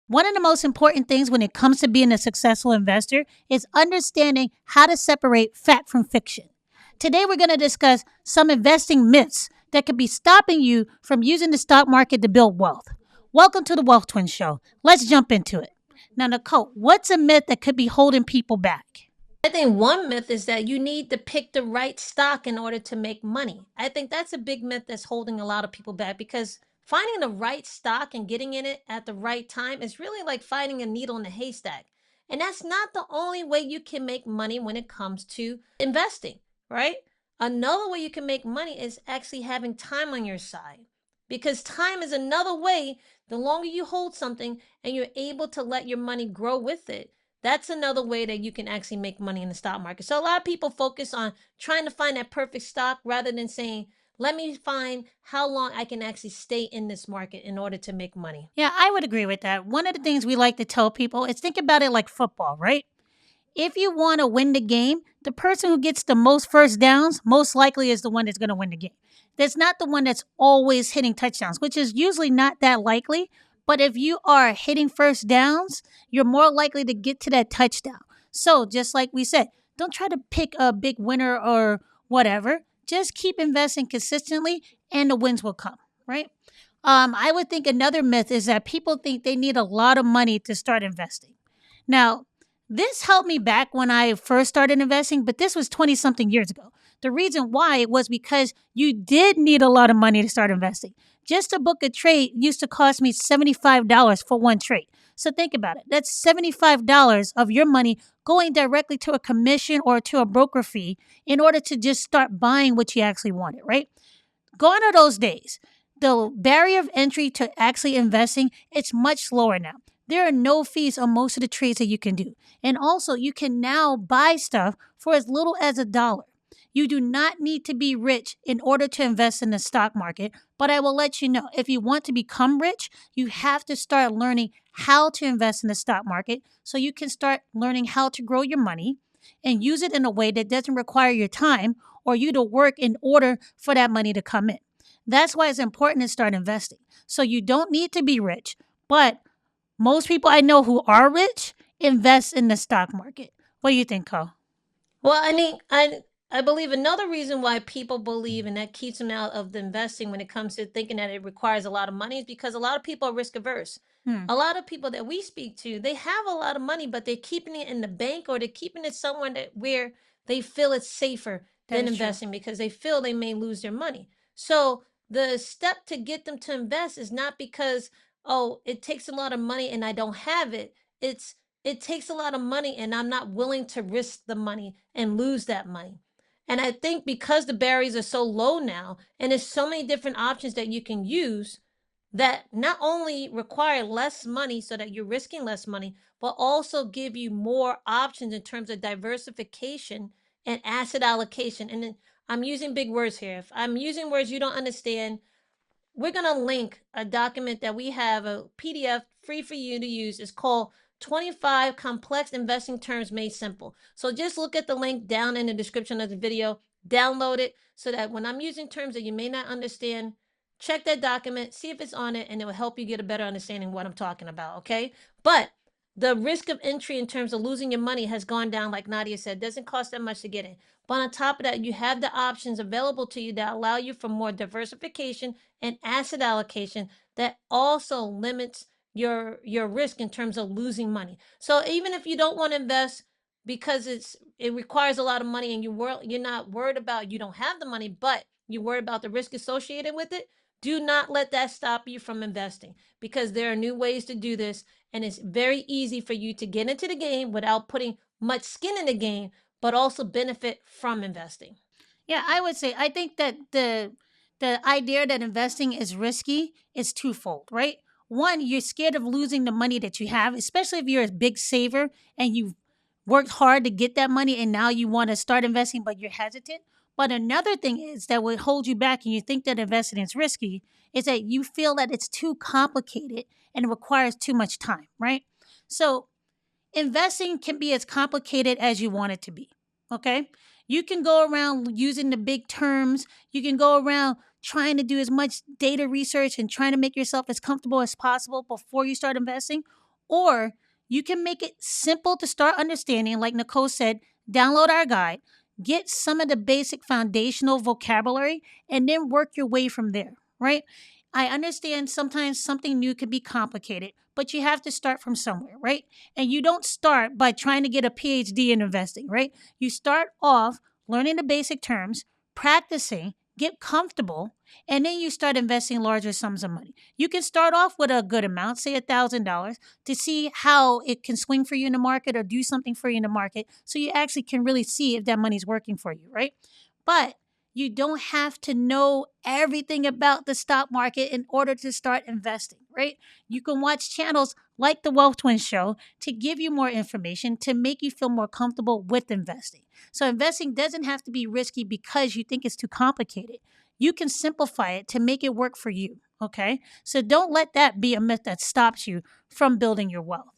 One of the most important things when it comes to being a successful investor is understanding how to separate fact from fiction. Today, we're going to discuss some investing myths that could be stopping you from using the stock market to build wealth. Welcome to the Wealth Twin Show. Let's jump into it. Now, Nicole, what's a myth that could be holding people back? I think one myth is that you need to pick the right stock in order to make money. I think that's a big myth that's holding a lot of people back because finding the right stock and getting in it at the right time is really like finding a needle in a haystack. And that's not the only way you can make money when it comes to investing, right? Another way you can make money is actually having time on your side because time is another way. The longer you hold something and you're able to let your money grow with it, that's another way that you can actually make money in the stock market. So a lot of people focus on trying to find that perfect stock rather than saying, let me find how long I can actually stay in this market in order to make money. Yeah, I would agree with that. One of the things we like to tell people is think about it like football, right? If you want to win the game, the person who gets the most first downs most likely is the one that's going to win the game. That's not the one that's always hitting touchdowns, which is usually not that likely. But if you are hitting first downs, you're more likely to get to that touchdown. So, just like we said, don't try to pick a big winner or whatever. Just keep investing consistently and the wins will come, right? I would think another myth is that people think they need a lot of money to start investing. Now, this helped me back when I first started investing, but this was 20 something years ago. The reason why was because you did need a lot of money to start investing. Just to book a trade used to cost me $75 for one trade. So think about it. That's $75 of your money going directly to a commission or to a broker fee in order to just start buying what you actually wanted, right? Gone are those days. The barrier of entry to actually investing, it's much lower now. There are no fees on most of the trades that you can do. And also, you can now buy stuff for as little as $1. You do not need to be rich in order to invest in the stock market. But I will let you know, if you want to become rich, you have to start learning how to invest in the stock market so you can start learning how to grow your money and use it in a way that doesn't require your time or you to work in order for that money to come in. That's why it's important to start investing. So you don't need to be rich, but most people I know who are rich invest in the stock market. What do you think, Cole? Well, I believe another reason why people believe and that keeps them out of the investing when it comes to thinking that it requires a lot of money is because a lot of people are risk averse. Hmm, A lot of people that we speak to, they have a lot of money, but they're keeping it in the bank or they're keeping it somewhere that where they feel it's safer that than is true. investing because they feel they may lose their money. So the step to get them to invest is not because, oh, it takes a lot of money and I don't have it. It's it takes a lot of money and I'm not willing to risk the money and lose that money. And I think because the barriers are so low now and there's so many different options that you can use that not only require less money so that you're risking less money, but also give you more options in terms of diversification and asset allocation. And then I'm using big words here. If I'm using words you don't understand, we're going to link a document that we have, a PDF free for you to use. It's called 25 Complex Investing Terms Made Simple. So just look at the link down in the description of the video, download it so that when I'm using terms that you may not understand, check that document, see if it's on it, and it will help you get a better understanding of what I'm talking about, okay? But the risk of entry in terms of losing your money has gone down, like Nadia said. Doesn't cost that much to get in. But on top of that, you have the options available to you that allow you for more diversification and asset allocation that also limits your risk in terms of losing money. So even if you don't want to invest because it requires a lot of money and you're not worried about you don't have the money, but you're worried about the risk associated with it, do not let that stop you from investing because there are new ways to do this and it's very easy for you to get into the game without putting much skin in the game but also benefit from investing. Yeah, I would say I think that the idea that investing is risky is twofold, right? One, you're scared of losing the money that you have, especially if you're a big saver and you've worked hard to get that money and now you want to start investing but you're hesitant. But another thing is that would hold you back and you think that investing is risky is that you feel that it's too complicated and it requires too much time, right? So investing can be as complicated as you want it to be. Okay. You can go around using the big terms. You can go around trying to do as much data research and trying to make yourself as comfortable as possible before you start investing. Or you can make it simple to start understanding, like Nicole said, download our guide, get some of the basic foundational vocabulary, and then work your way from there, right? I understand sometimes something new can be complicated, but you have to start from somewhere, right? And you don't start by trying to get a PhD in investing, right? You start off learning the basic terms, practicing, get comfortable, and then you start investing larger sums of money. You can start off with a good amount, say $1,000, to see how it can swing for you in the market or do something for you in the market, so you actually can really see if that money's working for you, right? But you don't have to know everything about the stock market in order to start investing, right? You can watch channels like the Wealth Twins show to give you more information to make you feel more comfortable with investing. So investing doesn't have to be risky because you think it's too complicated. You can simplify it to make it work for you, okay? So don't let that be a myth that stops you from building your wealth.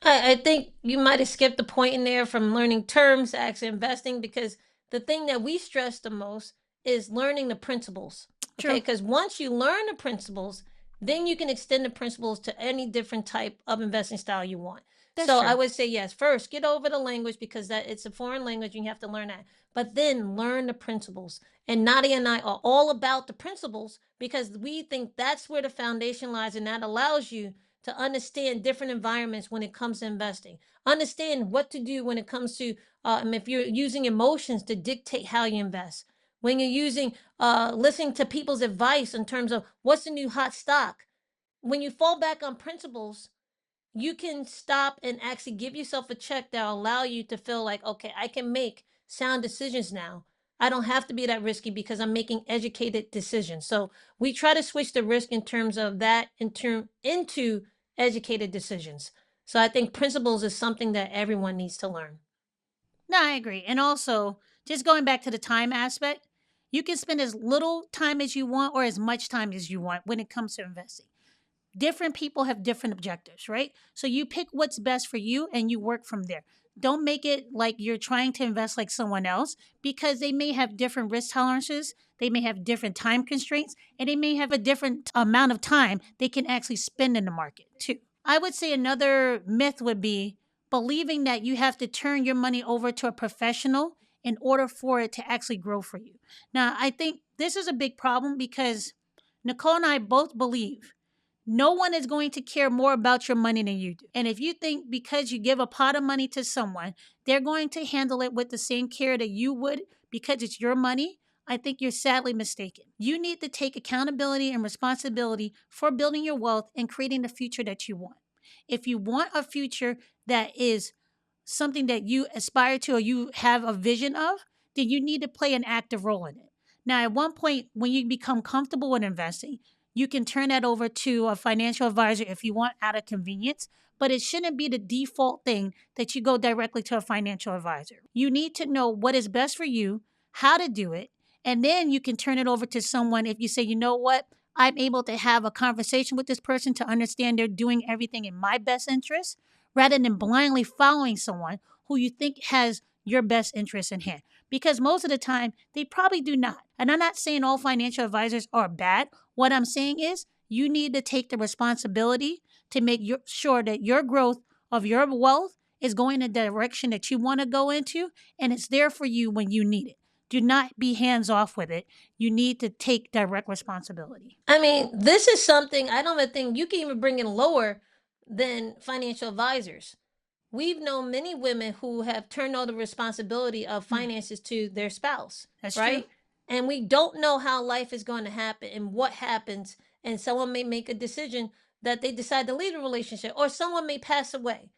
I think you might have skipped the point in there from learning terms to actually investing, because the thing that we stress the most is learning the principles. Okay, True. because once you learn the principles, then you can extend the principles to any different type of investing style you want. That's So I true. would say yes, first get over the language, because that it's a foreign language and you have to learn that. But then learn the principles. And Nadia and I are all about the principles because we think that's where the foundation lies, and that allows you to understand different environments when it comes to investing, understand what to do when it comes to if you're using emotions to dictate how you invest, when you're using listening to people's advice in terms of what's the new hot stock. When you fall back on principles, you can stop and actually give yourself a check that will allow you to feel like, okay, I can make sound decisions now. I don't have to be that risky because I'm making educated decisions. So we try to switch the risk in terms of that into educated decisions. So I think principles is something that everyone needs to learn. No, I agree. And also, just going back to the time aspect, you can spend as little time as you want or as much time as you want when it comes to investing. Different people have different objectives, right? So you pick what's best for you and you work from there. Don't make it like you're trying to invest like someone else, because they may have different risk tolerances, they may have different time constraints, and they may have a different amount of time they can actually spend in the market too. I would say another myth would be believing that you have to turn your money over to a professional in order for it to actually grow for you. Now, I think this is a big problem because Nicole and I both believe no one is going to care more about your money than you do. And if you think because you give a pot of money to someone, they're going to handle it with the same care that you would because it's your money, I think you're sadly mistaken. You need to take accountability and responsibility for building your wealth and creating the future that you want. If you want a future that is something that you aspire to or you have a vision of, then you need to play an active role in it. Now, at one point, when you become comfortable with investing, you can turn that over to a financial advisor if you want out of convenience, but it shouldn't be the default thing that you go directly to a financial advisor. You need to know what is best for you, how to do it, and then you can turn it over to someone if you say, you know what, I'm able to have a conversation with this person to understand they're doing everything in my best interest rather than blindly following someone who you think has your best interest in hand. Because most of the time, they probably do not. And I'm not saying all financial advisors are bad. What I'm saying is you need to take the responsibility to make sure that your growth of your wealth is going in the direction that you want to go into, and it's there for you when you need it. Do not be hands off with it. You need to take direct responsibility. I mean, this is something I don't even think you can even bring in lower than financial advisors. We've known many women who have turned over the responsibility of Hmm, finances to their spouse, that's true. right? And we don't know how life is going to happen and what happens. And someone may make a decision that they decide to leave the relationship, or someone may pass away.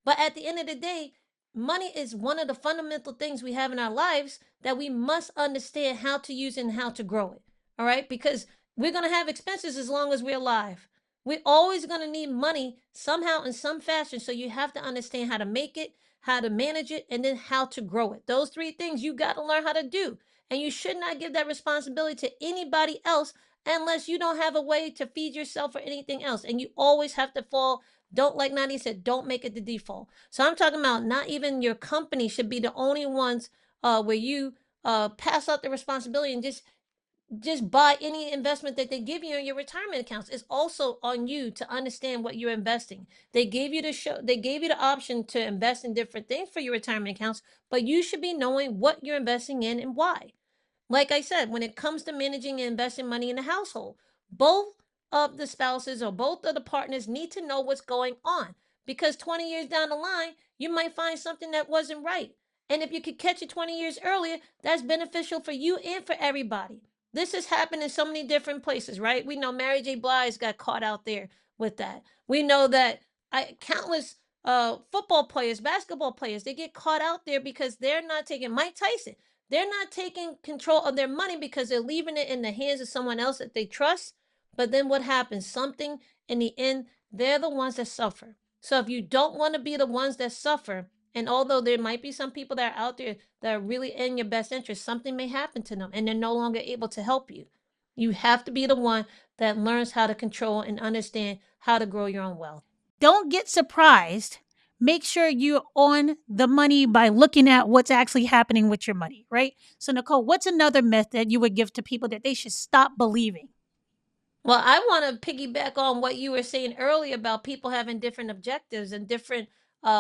But at the end of the day, money is one of the fundamental things we have in our lives that we must understand how to use and how to grow it. All right? Because we're going to have expenses as long as we're alive. We're always going to need money somehow in some fashion. So you have to understand how to make it, how to manage it, and then how to grow it. Those three things you got to learn how to do. And you should not give that responsibility to anybody else unless you don't have a way to feed yourself or anything else. And you always have to fall. Don't, like Nani said, don't make it the default. So I'm talking about not even your company should be the only ones where you pass out the responsibility and just just buy any investment that they give you in your retirement accounts. It's also on you to understand what you're investing. They gave you the option to invest in different things for your retirement accounts, but you should be knowing what you're investing in and why. Like I said, when it comes to managing and investing money in the household, both of the spouses or both of the partners need to know what's going on, because 20 years down the line, you might find something that wasn't right. And if you could catch it 20 years earlier, that's beneficial for you and for everybody. This has happened in so many different places, right? We know Mary J. Blige got caught out there with that. We know that countless football players, basketball players, they get caught out there because they're not taking Mike Tyson. They're not taking control of their money because they're leaving it in the hands of someone else that they trust. But then what happens? Something in the end, they're the ones that suffer. So if you don't want to be the ones that suffer, and although there might be some people that are out there that are really in your best interest, something may happen to them and they're no longer able to help you. You have to be the one that learns how to control and understand how to grow your own wealth. Don't get surprised. Make sure you're on the money by looking at what's actually happening with your money, right? So, Nicole, what's another myth that you would give to people that they should stop believing? Well, I want to piggyback on what you were saying earlier about people having different objectives and different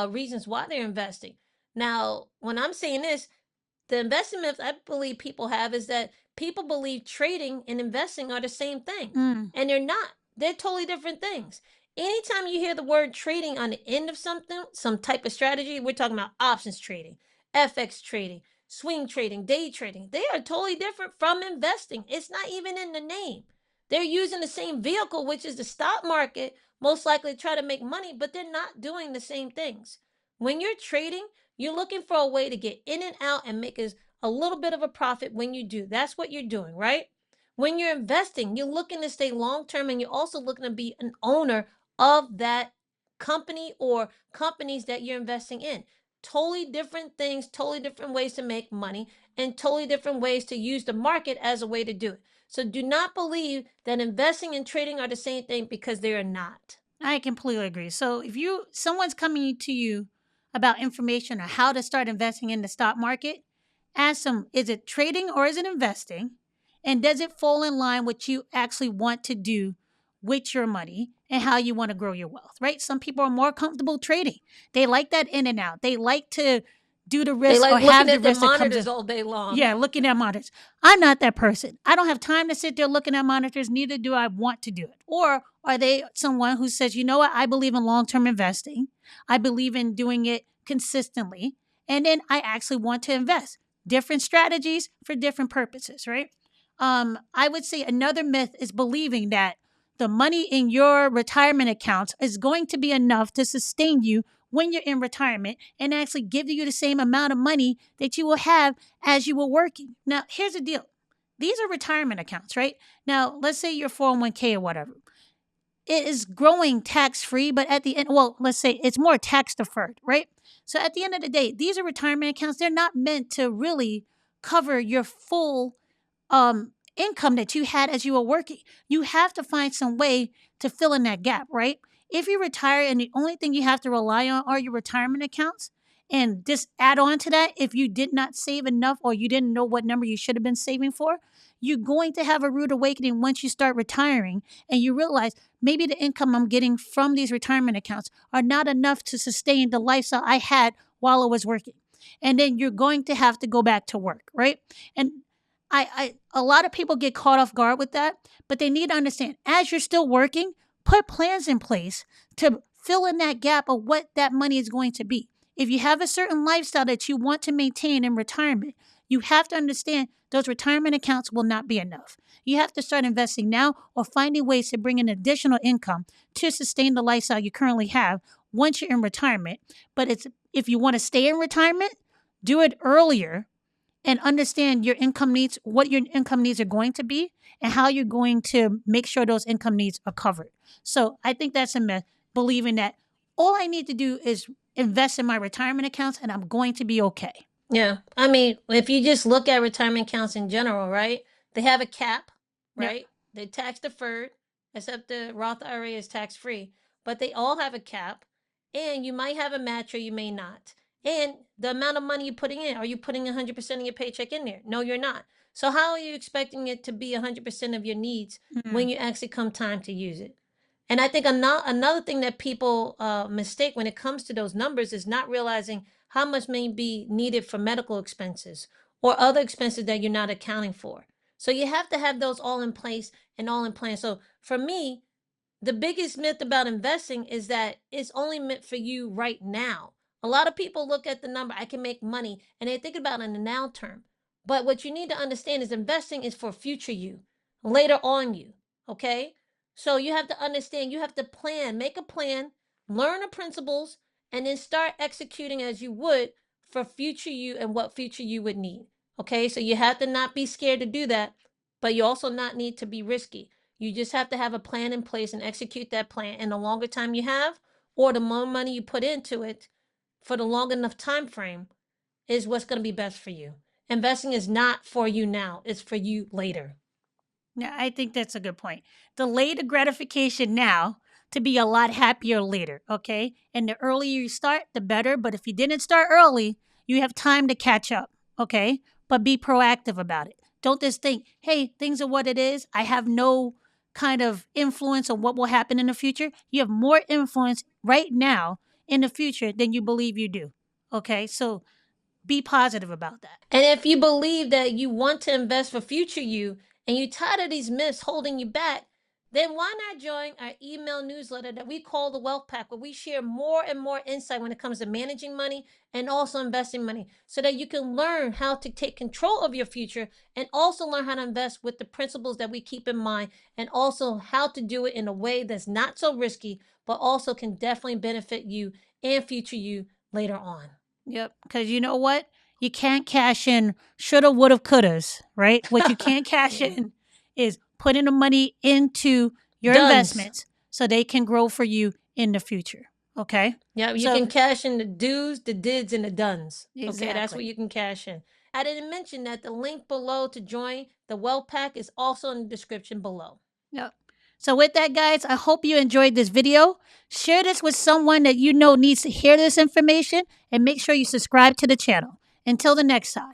reasons why they're investing. Now, when I'm saying this, the investment myth I believe people have is that people believe trading and investing are the same thing, Mm, and they're not. They're totally different things. Anytime you hear the word trading on the end of something, some type of strategy, we're talking about options trading, FX trading, swing trading, day trading. They are totally different from investing. It's not even in the name. They're using the same vehicle, which is the stock market, most likely to try to make money, but they're not doing the same things. When you're trading, you're looking for a way to get in and out and make a little bit of a profit when you do. That's what you're doing, right? When you're investing, you're looking to stay long term and you're also looking to be an owner of that company or companies that you're investing in. Totally different things, totally different ways to make money, and totally different ways to use the market as a way to do it. So do not believe that investing and trading are the same thing, because they are not. I completely agree. So, if someone's coming to you about information on how to start investing in the stock market, ask them, is it trading or is it investing? And does it fall in line with what you actually want to do with your money and how you want to grow your wealth, right? Some people are more comfortable trading. They like that in and out. They like to do the They risk or like looking have the at the risk that comes in. monitors all day long. Yeah, looking at monitors. I'm not that person. I don't have time to sit there looking at monitors, neither do I want to do it. Or are they someone who says, you know what, I believe in long term investing, I believe in doing it consistently, and then I actually want to invest. Different strategies for different purposes, right? I would say another myth is believing that the money in your retirement accounts is going to be enough to sustain you when you're in retirement and actually give you the same amount of money that you will have as you were working. Now, here's the deal. These are retirement accounts, right? Now, let's say your 401k or whatever. It is growing tax free, but at the end, well, let's say it's more tax deferred, right? So at the end of the day, these are retirement accounts. They're not meant to really cover your full income that you had as you were working. You have to find some way to fill in that gap, right? If you retire and the only thing you have to rely on are your retirement accounts, and just add on to that, if you did not save enough or you didn't know what number you should have been saving for, you're going to have a rude awakening once you start retiring and you realize maybe the income I'm getting from these retirement accounts are not enough to sustain the lifestyle I had while I was working. And then you're going to have to go back to work, right? And a lot of people get caught off guard with that, but they need to understand as you're still working, put plans in place to fill in that gap of what that money is going to be. If you have a certain lifestyle that you want to maintain in retirement, you have to understand those retirement accounts will not be enough. You have to start investing now or finding ways to bring in additional income to sustain the lifestyle you currently have once you're in retirement. But it's if you want to stay in retirement, do it earlier and understand your income needs, what your income needs are going to be, and how you're going to make sure those income needs are covered. So I think that's a myth, believing that all I need to do is invest in my retirement accounts and I'm going to be okay. Yeah. I mean, if you just look at retirement accounts in general, right? They have a cap, Yep. right? They're tax deferred, except the Roth IRA is tax free, but they all have a cap. And you might have a match or you may not. And the amount of money you're putting in, are you putting 100% of your paycheck in there? No, you're not. So how are you expecting it to be 100% of your needs Mm. when you actually come time to use it? And I think another thing that people mistake when it comes to those numbers is not realizing how much may be needed for medical expenses or other expenses that you're not accounting for. So you have to have those all in place and all in plan. So for me, the biggest myth about investing is that it's only meant for you right now. A lot of people look at the number, I can make money, and they think about it in the now term. But what you need to understand is investing is for future you, later on you. Okay? So you have to understand, you have to plan, make a plan, learn the principles, and then start executing as you would for future you and what future you would need. Okay? So you have to not be scared to do that, but you also not need to be risky. You just have to have a plan in place and execute that plan. And the longer time you have, or the more money you put into it for the long enough time frame, is what's going to be best for you. Investing is not for you now, it's for you later. Yeah, I think that's a good point. Delay the gratification now to be a lot happier later, okay? And the earlier you start, the better. But if you didn't start early, you have time to catch up, okay? But be proactive about it. Don't just think, hey, things are what it is. I have no kind of influence on what will happen in the future. You have more influence right now in the future than you believe you do, okay? So be positive about that. And if you believe that you want to invest for future you and you're tired of these myths holding you back, then why not join our email newsletter that we call the Wealth Pack, where we share more and more insight when it comes to managing money and also investing money so that you can learn how to take control of your future and also learn how to invest with the principles that we keep in mind and also how to do it in a way that's not so risky, but also can definitely benefit you and future you later on. Yep. Because you know what? You can't cash in shoulda, woulda, couldas, right? What you can't cash in is putting the money into your Duns. investments so they can grow for you in the future. Okay. Yeah, you So, can cash in the do's, the dids, and the duns. Okay, that's what exactly. you can cash in. I didn't mention that the link below to join the Well Pack is also in the description below. Yep. So, with that, guys, I hope you enjoyed this video. Share this with someone that you know needs to hear this information and make sure you subscribe to the channel. Until the next time.